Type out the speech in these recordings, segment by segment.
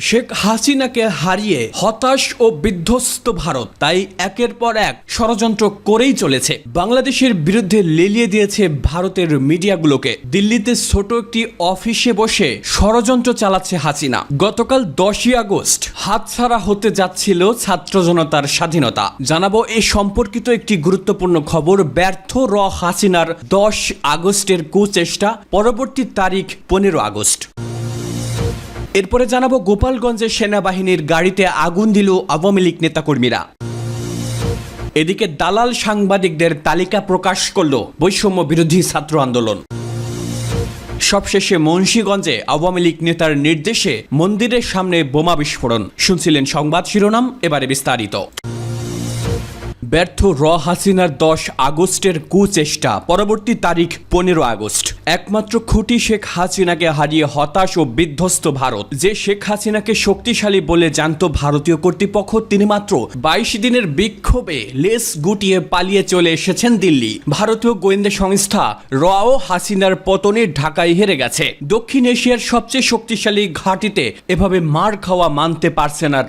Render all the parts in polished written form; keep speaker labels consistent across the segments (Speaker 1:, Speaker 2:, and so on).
Speaker 1: শেখ হাসিনাকে হারিয়ে হতাশ ও বিধ্বস্ত ভারত তাই একের পর এক ষড়যন্ত্র করেই চলেছে। বাংলাদেশের বিরুদ্ধে লেলিয়ে দিয়েছে ভারতের মিডিয়াগুলোকে। দিল্লিতে ছোট একটি অফিসে বসে ষড়যন্ত্র চালাচ্ছে হাসিনা। গতকাল 10ই আগস্ট হাতছাড়া হতে যাচ্ছিল ছাত্র জনতার স্বাধীনতা। জানাবো এ সম্পর্কিত একটি গুরুত্বপূর্ণ খবর। ব্যর্থ হাসিনার 10 আগস্টের কুচেষ্টা, পরবর্তী তারিখ 15 আগস্ট। এরপরে জানাবো গোপালগঞ্জে সেনাবাহিনীর গাড়িতে আগুন দিল আওয়ামী লীগ নেতাকর্মীরা। এদিকে দালাল সাংবাদিকদের তালিকা প্রকাশ করল বৈষম্য বিরোধী ছাত্র আন্দোলন। সবশেষে মুন্সিগঞ্জে আওয়ামী লীগ নেতার নির্দেশে মন্দিরের সামনে বোমা বিস্ফোরণ। শুনছিলেন সংবাদ শিরোনাম, এবারে বিস্তারিত। ব্যর্থ হাসিনার 10 আগস্টের কুচেষ্টা, পরবর্তী তারিখ 15 আগস্ট। একমাত্র খুঁটি শেখ হাসিনাকে হারিয়ে হতাশ ও বিধ্বস্ত ভারত। যে শেখ হাসিনাকে শক্তিশালী বলে জানত ভারতীয় কর্তৃপক্ষ, তিনি মাত্র 22 দিনের বিক্ষোভে লেস গুটিয়ে পালিয়ে চলে এসেছেন দিল্লি। ভারতীয় গোয়েন্দা সংস্থা রও হাসিনার পতনে ঢাকায় হেরে গেছে। দক্ষিণ এশিয়ার সবচেয়ে শক্তিশালী ঘাঁটিতে এভাবে মার খাওয়া মানতে পারছে না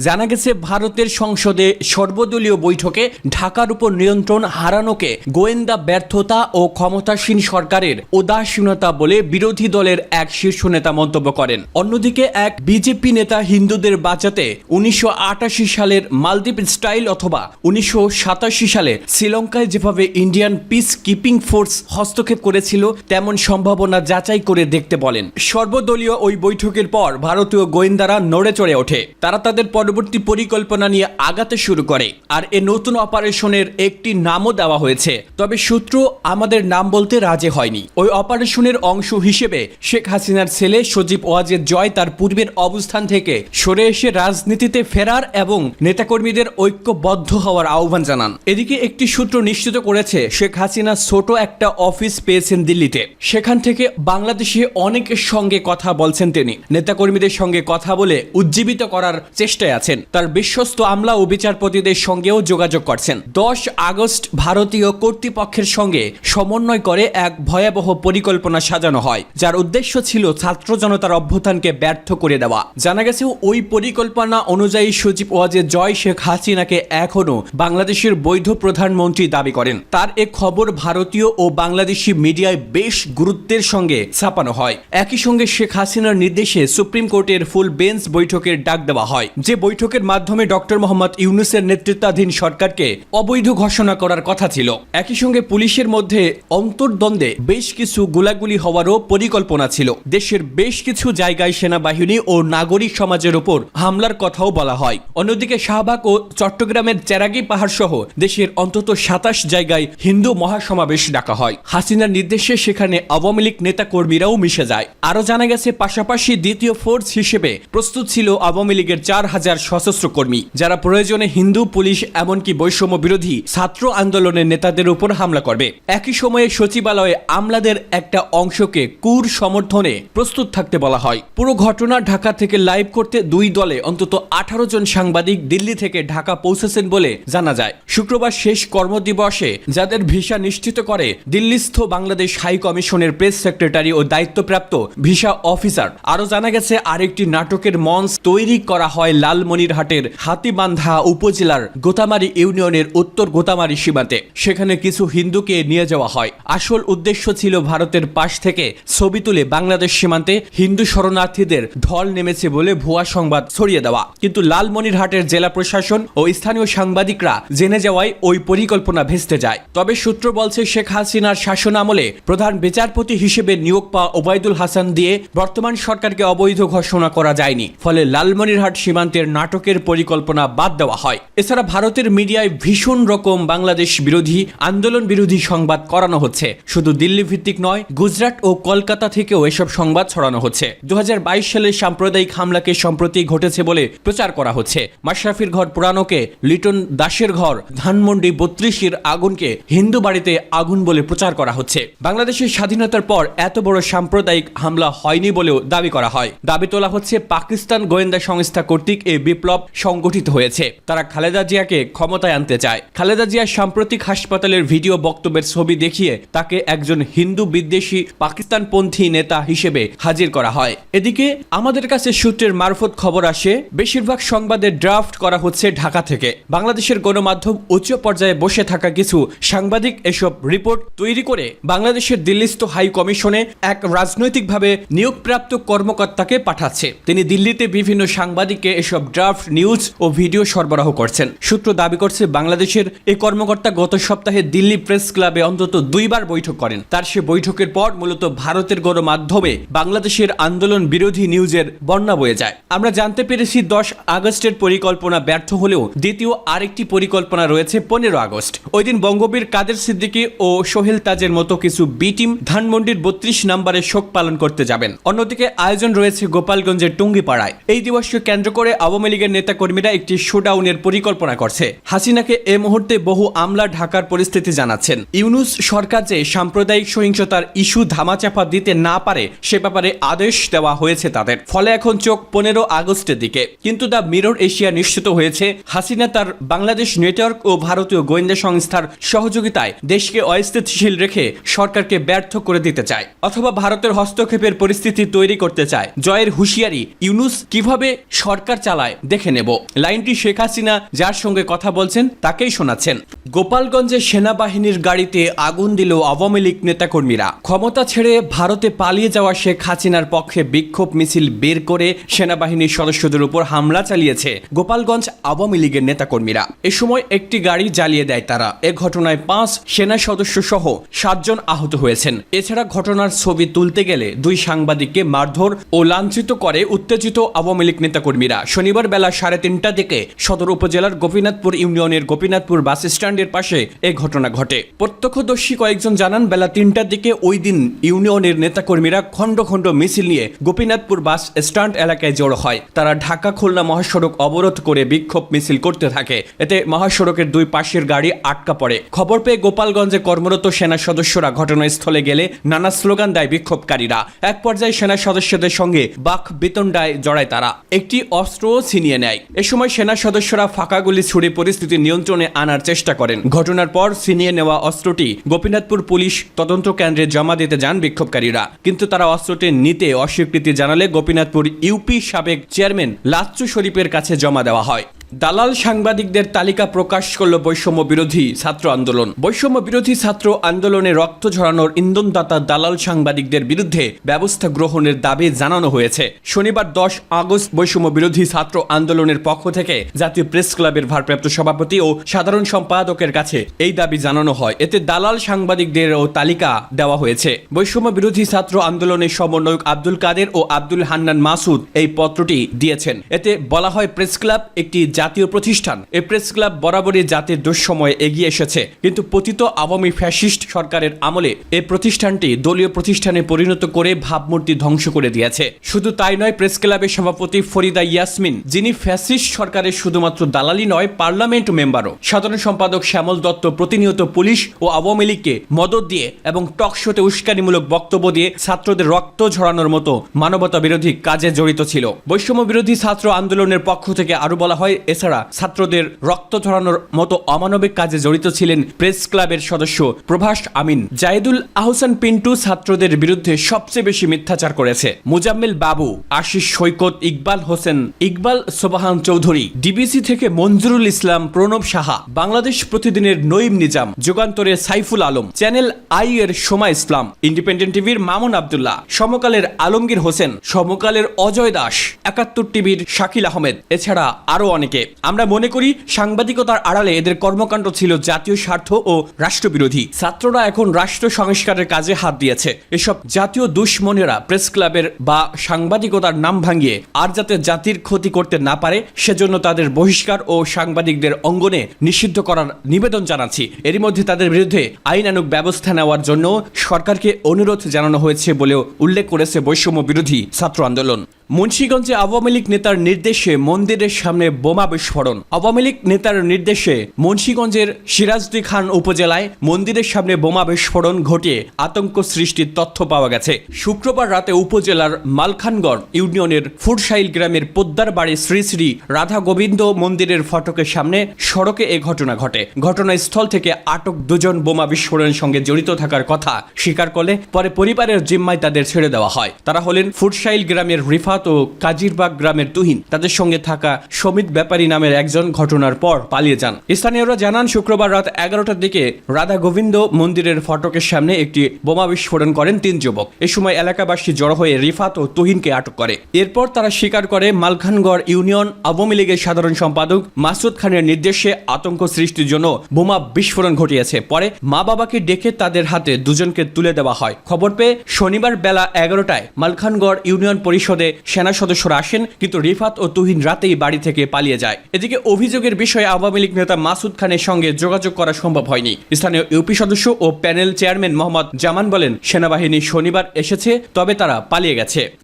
Speaker 1: জানা গেছে ভারতের সংসদে সর্বদলীয় বৈঠকে ঢাকার উপর নিয়ন্ত্রণ হারানোকে গোয়েন্দা ব্যর্থতা ও ক্ষমতাসীন সরকারের উদাসীনতা বলে বিরোধী দলের এক শীর্ষ নেতা মন্তব্য করেন। অন্যদিকে এক বিজেপি নেতা হিন্দুদের বাঁচাতে 1988 সালের মালদ্বীপ স্টাইল অথবা 1987 সালে শ্রীলঙ্কায় যেভাবে ইন্ডিয়ান পিস কিপিং ফোর্স হস্তক্ষেপ করেছিল তেমন সম্ভাবনা যাচাই করে দেখতে বলেন। সর্বদলীয় ওই বৈঠকের পর ভারতীয় গোয়েন্দারা নড়ে চড়ে ওঠে। তারা তাদের পরবর্তী পরিকল্পনা নিয়ে আগাতে শুরু করে। আর এ নতুন অপারেশনের একটি নামও দেওয়া হয়েছে, তবে সূত্র আমাদের নাম বলতে রাজি হয়নি। ওই অপারেশনের অংশ হিসেবে শেখ হাসিনার ছেলে সজীব ওয়াজেদ জয় তার পূর্বের অবস্থান থেকে সরে এসে রাজনীতিতে ফেরার এবং নেতাকর্মীদের ঐক্যবদ্ধ হওয়ার আহ্বান জানান। এদিকে একটি সূত্র নিশ্চিত করেছে শেখ হাসিনা ছোট একটা অফিস পেয়েছেন দিল্লিতে। সেখান থেকে বাংলাদেশে অনেকের সঙ্গে কথা বলছেন তিনি। নেতাকর্মীদের সঙ্গে কথা বলে উজ্জীবিত করার চেষ্টায় আছেন। তার বিশ্বস্ত আমলা ও বিচারপতিদের সঙ্গেও যোগাযোগ করছেন। 10 আগস্ট ভারতীয় কর্তৃপক্ষের সঙ্গে সমন্বয় করে এক ভয়াবহ পরিকল্পনা সাজানো হয়, যার উদ্দেশ্য ছিল ছাত্র জনতার অভ্যুত্থানকে ব্যর্থ করে দেওয়া। জানা গেছে ওই পরিকল্পনা অনুযায়ী সজীব ওয়াজেদ জয় শেখ হাসিনাকে এখনো বাংলাদেশের বৈধ প্রধানমন্ত্রী দাবি করেন। তার এ খবর ভারতীয় ও বাংলাদেশি মিডিয়ায় বেশ গুরুত্বের সঙ্গে ছাপানো হয়। একই সঙ্গে শেখ হাসিনার নির্দেশে সুপ্রিম কোর্টের ফুল বেঞ্চ বৈঠকের ডাক দেওয়া হয়, যে বৈঠকের মাধ্যমে ডক্টর মোহাম্মদ ইউনূসের নেতৃত্বাধীন সরকারকে অবৈধ ঘোষণা করার কথা ছিল। একই সঙ্গে পুলিশের মধ্যে অন্তর্দ্বন্দ্বে বেশ কিছু গোলাগুলি হওয়ারও পরিকল্পনা ছিল। দেশের বেশ কিছু জায়গায় সেনাবাহিনী ও নাগরিক সমাজের উপর হামলার কথাও বলা হয়। অন্যদিকে শাহবাগ ও চট্টগ্রামের চেরাগি পাহাড় সহ দেশের অন্তত 27 জায়গায় হিন্দু মহাসমাবেশ ডাকা হয়। হাসিনার নির্দেশে সেখানে আওয়ামী লীগ নেতা কর্মীরাও মিশে যায়। আরও জানা গেছে পাশাপাশি দ্বিতীয় ফোর্স হিসেবে প্রস্তুত ছিল আওয়ামী লীগের 4000 সশস্ত্র কর্মী, যারা প্রয়োজনে হিন্দু পুলিশ এমনকি বৈষম্য বিরোধী ছাত্র আন্দোলনের নেতাদের উপর হামলা করবে। একই সময়ে সচিবালয়ে আমলাদের একটা অংশকে কুর সমর্থনে প্রস্তুত থাকতে বলা হয়। পুরো ঘটনা ঢাকা থেকে লাইভ করতে দুই দলে অন্তত 18 জন সাংবাদিক দিল্লি থেকে ঢাকা পৌঁছেছেন বলে জানা যায়। শুক্রবার শেষ কর্মদিবসে যাদের ভিসা নিশ্চিত করে দিল্লিস্থ বাংলাদেশ হাই কমিশনের প্রেস সেক্রেটারি ও দায়িত্বপ্রাপ্ত ভিসা অফিসার। আরও জানা গেছে আরেকটি নাটকের মঞ্চ তৈরি করা হয় লালমনিরহাটের হাতিবান্ধা উপজেলার গোতামারি ইউনিয়নের উত্তর গোতামারি সীমান্তে। সেখানে কিছু হিন্দুকে নিয়ে যাওয়া হয়। আসল উদ্দেশ্য ছিল ভারতের পাশ থেকে ছবি তুলে বাংলাদেশ সীমান্তে হিন্দু শরণার্থীদের ঢল নেমেছে বলে ভুয়া সংবাদ ছড়িয়ে দেওয়া। কিন্তু লালমনিরহাটের জেলা প্রশাসন ও স্থানীয় সাংবাদিকরা জেনে যাওয়ায় ওই পরিকল্পনা ভেস্তে যায়। তবে সূত্র বলছে শেখ হাসিনার শাসন আমলে প্রধান বিচারপতি হিসেবে নিয়োগ পাওয়া ওবায়দুল হাসান দিয়ে বর্তমান সরকারকে অবৈধ ঘোষণা করা যায়নি। ফলে লালমনিরহাট সীমান্তের নাটকের পরিকল্পনা বাদ দেওয়া হয়। এছাড়া ভারতের মিডিয়ায় ভীষণ রকম বাংলাদেশ বিরোধী, আন্দোলন বিরোধী সংবাদ করানো হচ্ছে। শুধু দিল্লি ভিত্তিক নয়, গুজরাট ও কলকাতা থেকেও এসব সংবাদ ছড়ানো হচ্ছে। 2022 সালের সাম্প্রদায়িক হামলাকে সম্প্রতি ঘটেছে বলে প্রচার করা হচ্ছে। মাশরাফির ঘর পুরানোকে লিটন দাসের ঘর, ধানমন্ডি 32-এর আগুনকে হিন্দু বাড়িতে আগুন বলে প্রচার করা হচ্ছে। বাংলাদেশের স্বাধীনতার পর এত বড় সাম্প্রদায়িক হামলা হয়নি বলেও দাবি করা হয়। দাবি তোলা হচ্ছে পাকিস্তান গোয়েন্দা সংস্থা কর্তৃক এই বিপ্লব সংগঠিত হয়েছে। তারা খালেদা জিয়াকে ক্ষমতায় আওতায় আনতে চায়। খালেদা জিয়া সাম্প্রতিক হাসপাতালের ভিডিও বক্তব্যের ছবি দেখিয়ে তাকে একজন হিন্দু বিদ্বেষী পাকিস্তানপন্থী নেতা হিসেবে হাজির করা হয়। এদিকে আমাদের কাছে সূত্রের মারফত খবর আসে, বেশিরভাগ সংবাদের ড্রাফট করা হচ্ছে ঢাকা থেকে। বাংলাদেশের গণমাধ্যম উচ্চ পর্যায়ে বসে থাকা কিছু সাংবাদিক এসব রিপোর্ট তৈরি করে বাংলাদেশের দিল্লিস্থ হাই কমিশনে এক রাজনৈতিকভাবে নিয়োগপ্রাপ্ত কর্মকর্তাকে পাঠাচ্ছে। তিনি দিল্লিতে বিভিন্ন সাংবাদিককে এসব ড্রাফট নিউজ ও ভিডিও সরবরাহ করছেন। সূত্র দাবি করছে, বাংলাদেশের এই কর্মকর্তা গত সপ্তাহে দিল্লি প্রেস ক্লাবে অন্তত 2 বার বৈঠক করেন। তার সে বৈঠকের পর মূলত ভারতের গণমাধ্যমে বাংলাদেশের আন্দোলন বিরোধী নিউজের বন্যা বয়ে যায়। আমরা জানতে পেরেছি 10 আগস্টের পরিকল্পনা ব্যর্থ হলেও দ্বিতীয় আরেকটি পরিকল্পনা রয়েছে 15 আগস্ট। ওই দিন বঙ্গবীর কাদের সিদ্দিকী ও সোহেল তাজের মতো কিছু বি টিম ধানমন্ডির 32 নম্বরে শোক পালন করতে যাবেন। অন্যদিকে আয়োজন রয়েছে গোপালগঞ্জের টুঙ্গিপাড়ায়। এই দিবসকে কেন্দ্র করে আওয়ামী লীগের নেতাকর্মীরা একটি শোডাউনের পরিকল্পনা করছে। হাসিনাকে এ মুহূর্তে বহু আমলা ঢাকার পরিস্থিতি জানাচ্ছেন। ইউনূস সরকার যে সাম্প্রদায়িক সহিংসতার ইস্যু ধামাচাপা দিতে না পারে সে ব্যাপারে আদেশ দেওয়া হয়েছে তাদের। ফলে এখন চোখ 15 আগস্টের দিকে। কিন্তু দ্য মিরর এশিয়া নিশ্চিত হয়েছে, হাসিনা তার বাংলাদেশ নেটওয়ার্ক ও ভারতীয় গোয়েন্দা সংস্থার সহযোগিতায় দেশকে অস্থিতিশীল রেখে সরকারকে ব্যর্থ করে দিতে চায়, অথবা ভারতের হস্তক্ষেপের পরিস্থিতি তৈরি করতে চায়। জয়ের হুঁশিয়ারি, ইউনূস কিভাবে সরকার চালায় দেখে নেব। লাইনটি শেখ হাসিনা যার সঙ্গে কথা বলছেন তাকেই শোনাচ্ছেন। গোপালগঞ্জে সেনাবাহিনীর গাড়িতে আগুন দিল আওয়ামী লীগ নেতাকর্মীরা। ক্ষমতা ছেড়ে ভারতে পালিয়ে যাওয়া শেখ হাসিনার পক্ষে বিক্ষোভ মিছিল বের করে সেনাবাহিনীর সদস্যদের উপর হামলা চালিয়েছে গোপালগঞ্জ আওয়ামী লীগের নেতাকর্মীরা। এ সময় একটি গাড়ি জ্বালিয়ে দেয় তারা। এ ঘটনায় 5 সেনা সদস্য সহ 7 জন আহত হয়েছেন। এছাড়া ঘটনার ছবি তুলতে গেলে 2 সাংবাদিককে মারধর ও লাঞ্ছিত করে উত্তেজিত আওয়ামী লীগ নেতাকর্মীরা। শনিবার বেলা 3:30টার দিকে সদর উপজেলার গোপীনাথপুর ইউনিয়নের গোপীনাথপুর বাস স্ট্যান্ডের পাশে এ ঘটনা ঘটে। প্রত্যক্ষদর্শী কয়েকজন জানান, বেলা 3টার দিকে ওই দিন ইউনিয়নের নেতাকর্মীরা খণ্ড খণ্ড মিছিল নিয়ে গোপীনাথপুর বাস স্ট্যান্ড এলাকায় জড়ো হয়। তারা ঢাকা খুলনা মহাসড়ক অবরোধ করে বিক্ষোভ মিছিল করতে থাকে। এতে মহাসড়কের 2 পাশের গাড়ি আটকা পড়ে। খবর পেয়ে গোপালগঞ্জে কর্মরত সেনা সদস্যরা ঘটনাস্থলে গেলে নানা স্লোগান দেয় বিক্ষোভকারীরা। এক পর্যায়ে সেনা সদস্যদের সঙ্গে বাক বিতণ্ডায় জড়ায় তারা। একটি অস্ত্রও ছিনিয়ে নেয়। এ সময় সেনা সদস্যরা ফাঁকা গুলি ছুড়ে পরিস্থিতি নিয়ন্ত্রণে আনার চেষ্টা করেন। ঘটনার পর ছিনিয়ে নেওয়া অস্ত্রটি গোপীনাথপুর পুলিশ তদন্ত কেন্দ্রে জমা দিতে যান বিক্ষোভকারীরা, কিন্তু তারা অস্ত্রটি নিতে অস্বীকৃতি জানালে গোপীনাথপুর ইউপি সাবেক চেয়ারম্যান লাচ্চু শরীফের কাছে জমা দেওয়া হয়। দালাল সাংবাদিকদের তালিকা প্রকাশ করল বৈষম্য বিরোধী ছাত্র আন্দোলন। বৈষম্য বিরোধী ছাত্র আন্দোলনে রক্ত ঝরানোর ইন্ধনদাতা দালাল সাংবাদিকদের বিরুদ্ধে ব্যবস্থা গ্রহণের দাবি জানানো হয়েছে। শনিবার 10 আগস্ট বৈষম্য বিরোধী ছাত্র আন্দোলনের পক্ষ থেকে জাতীয় প্রেস ক্লাবের ভারপ্রাপ্ত সভাপতি ও সাধারণ সম্পাদকের কাছে এই দাবি জানানো হয়। এতে দালাল সাংবাদিকদেরও তালিকা দেওয়া হয়েছে। বৈষম্য বিরোধী ছাত্র আন্দোলনের সমন্বয়ক আব্দুল কাদের ও আব্দুল হান্নান মাসুদ এই পত্রটি দিয়েছেন। এতে বলা হয়, প্রেস ক্লাব একটি জাতীয় প্রতিষ্ঠান। এই প্রেস ক্লাব বরাবরই জাতির দুঃসময়ে এগিয়ে এসেছে, কিন্তু পতিত আওয়ামী ফ্যাসিস্ট সরকারের আমলে এই প্রতিষ্ঠানটি দলীয় প্রতিষ্ঠানে পরিণত করে ভাবমূর্তি ধ্বংস করে দিয়েছে। শুধু তাই নয়, প্রেস ক্লাবের সভাপতি ফরিদা ইয়াসমিন, যিনি ফ্যাসিস্ট সরকারের শুধুমাত্র দালালি নয়, পার্লামেন্ট মেম্বারও। সাধারণ সম্পাদক শ্যামল দত্ত প্রতিনিয়ত পুলিশ ও আওয়ামী লীগকে মদত দিয়ে এবং টক শোতে উস্কানিমূলক বক্তব্য দিয়ে ছাত্রদের রক্ত ঝরানোর মতো মানবতা বিরোধী কাজে জড়িত ছিল। বৈষম্য বিরোধী ছাত্র আন্দোলনের পক্ষ থেকে আরো বলা হয়, এছাড়া ছাত্রদের রক্ত ঝরানোর মতো অমানবিক কাজে জড়িত ছিলেন প্রেস ক্লাবের সদস্য প্রভাস আমিন। জায়েদুল আহসান পিন্টু ছাত্রদের বিরুদ্ধে সবচেয়ে বেশি মিথ্যাচার করেছে। মুজাম্মেল বাবু, আশিস সৈকত, ইকবাল হোসেন, ইকবাল সোবাহান চৌধুরী, ডিবিসি থেকে মঞ্জুরুল ইসলাম, প্রণব সাহা, বাংলাদেশ প্রতিদিনের নঈম নিজাম, যুগান্তরের সাইফুল আলম, চ্যানেল আই এর সোমা ইসলাম, ইন্ডিপেন্ডেন্ট টিভির মামুন আব্দুল্লাহ, সমকালের আলমগীর হোসেন, সমকালের অজয় দাস, 71 টিভির শাকিল আহমেদ, এছাড়া আরো অনেকে। আমরা মনে করি সাংবাদিকতার আড়ালে এদের কর্মকাণ্ড ছিল জাতীয় স্বার্থ ও রাষ্ট্রবিরোধী। ছাত্ররা এখন রাষ্ট্র সংস্কারের কাজে হাত দিয়েছে। এসব জাতীয় দুশ্মনেরা প্রেস ক্লাবের বা সাংবাদিকতার নাম ভাঙিয়ে আর যাতে জাতির ক্ষতি করতে না পারে সেজন্য তাদের বহিষ্কার ও সাংবাদিকদের অঙ্গনে নিষিদ্ধ করার নিবেদন জানাচ্ছি। এরই মধ্যে তাদের বিরুদ্ধে আইনানুগ ব্যবস্থা নেওয়ার জন্য সরকারকে অনুরোধ জানানো হয়েছে বলেও উল্লেখ করেছে বৈষম্য বিরোধী ছাত্র আন্দোলন। মুন্সিগঞ্জে আওয়ামী লীগ নেতার নির্দেশে মন্দিরের সামনে বোমা বিস্ফোরণ। আওয়ামী লীগ নেতার নির্দেশে মুন্সিগঞ্জের সিরাজদি খান উপজেলায় মন্দিরের সামনে বোমা বিস্ফোরণ ঘটিয়ে আতঙ্ক সৃষ্টির তথ্য পাওয়া গেছে। শুক্রবার রাতে উপজেলার মালখানগড় ইউনিয়নের ফুরসাইল গ্রামের পোদ্দার বাড়ি শ্রী শ্রী রাধা গোবিন্দ মন্দিরের ফটকের সামনে সড়কে এ ঘটনা ঘটে। ঘটনাস্থল থেকে আটক দুজন বোমা বিস্ফোরণের সঙ্গে জড়িত থাকার কথা স্বীকার করলে পরে পরিবারের জিম্মায় তাদের ছেড়ে দেওয়া হয়। তারা হলেন ফুরসাইল গ্রামের রিফাত ও কাজিরবাগ গ্রামের তুহিন। তাদের সঙ্গে থাকা সমিত ব্যাপারী নামের একজন ঘটনার পর পালিয়ে যান। স্থানীয়রা জানান, শুক্রবার রাত 11টার দিকে রাধা গোবিন্দ মন্দিরের ফটকের সামনে একটি বোমা বিস্ফোরণ করেন 3 যুবক। এ সময় এলাকাবাসী জড়ো হয়ে রিফাত ও তুহিনকে আটক করে। এরপর তারা স্বীকার করে মালখানগড় ইউনিয়ন আওয়ামী লীগের সাধারণ সম্পাদক মাসুদ খানের নির্দেশে আতঙ্ক সৃষ্টির জন্য বোমা বিস্ফোরণ ঘটিয়েছে। পরে মা বাবাকে ডেকে তাদের হাতে দুজনকে তুলে দেওয়া হয়। খবর পেয়ে শনিবার বেলা 11টায় মালখানগড় ইউনিয়ন পরিষদে সেনা সদস্যরা আসেন, কিন্তু রিফাত ও তুহিন রাতেই বাড়ি থেকে পালিয়ে যায়। এদিকে অভিযোগের বিষয়ে আওয়ামী লীগ নেতা মাসুদ খানের সঙ্গে যোগাযোগ করা সম্ভব হয়নি। স্থানীয় ইউপি সদস্য ও প্যানেল চেয়ারম্যান মোহাম্মদ জামান বলেন, সেনাবাহিনী শনিবার এসেছে, তবে তারা পালিয়ে গেছে।